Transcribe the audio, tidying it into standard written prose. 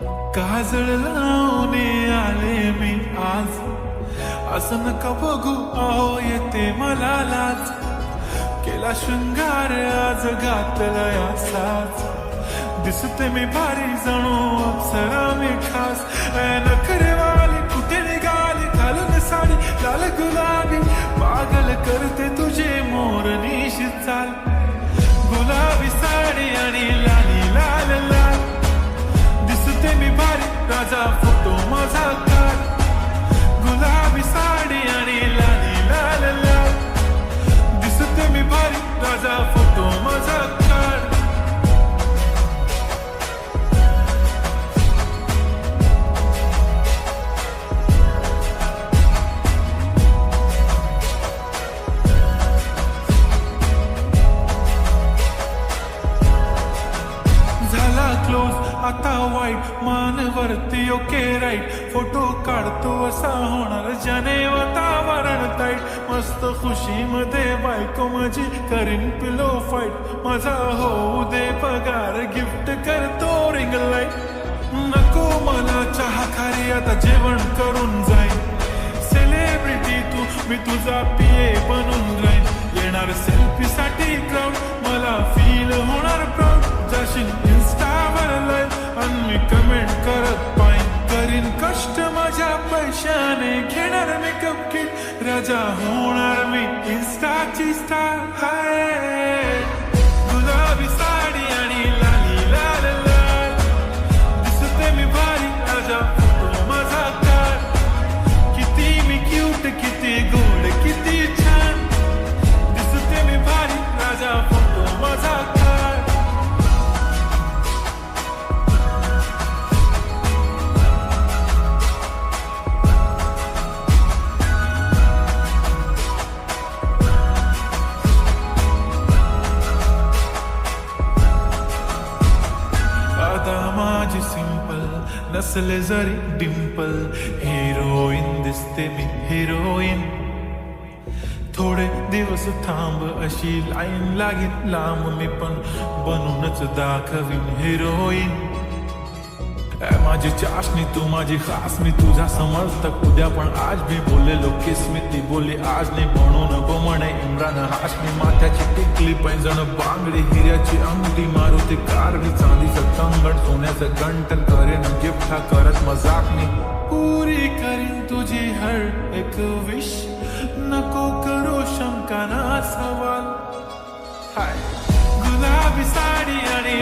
काजळ लावून आले मी आज, असं नका बघू अहो येते मला लाज. केला शृंगार आज घातला असाच, दिसते मी भारी जणू अप्सरा मी खास. नखरेवाली कुठे निघाली घालून साडी लाल गुलाबी, पागल करते तुझे मोरनीश चाल. गुलाबी साडी आणि लाली लाल लाल, दिसते मी भारी राजा फोटो माझा काढ. गुलाबी साडी आणि लाली लाल लाल, दिसते मी भारी राजा फोटो माझा काढ. झाला क्लोज आता वाईट, मानवरती ओके राईट. फोटो काढतो असा होणार ज्याने वातावरण ताईट. मस्त खुशी मध्ये बायको माझी करीन पिलो फाईट. माझा होऊ दे पगार गिफ्ट करतो रिंग लाईट. नको मला चहा खारी आता जेवण करून जाईन. सेलिब्रिटी तू मी तुझा पिये बनून राहीन. येणार सेल्फी साठी क्राऊड मला फील होणार प्राऊड. जाशील इन्स्टावर लाईव्ह आणि मी कमेंट करत पाहिन. करीन कष्ट माझ्या पैशाने घेणार मेकअप किट. राजा होणार मी इन्स्टाची स्टार. हाय गुलाबी साडी आणि लाली लाल लाल, दिसते मी भारी राजा फोटो माझा काढ. किती मी क्यूट किती गोड किती छान, दिसते मी भारी राजा फोटो माझा काढ. माझी सिंपल नसले जरी डिंपल, हिरोईन दिसते मी हिरोईन. थोडे दिवस थांब अशी लाईन लागेल लांब, मी पण बनूनच दाखवीन हिरोईन. माझी चाशनी तू माझी खास, मी तुझा समर्थक उद्या पण आज भी बोललेलो किस मी. ती बोली आज नाही बनू नको म्हणे इम्रान हाशमी. माथ्याची टिकली पैंजण बांगडी हिऱ्याची अंगठी, मारुती कार मी चांदीचं कंगण सोन्याचं गंटन. करेन गिफ्ट हा करत मजाक मी, पुरी करीन तुझी हर एक विश. नको करू शंका ना सवाल. हाय गुलाबी साडी आणि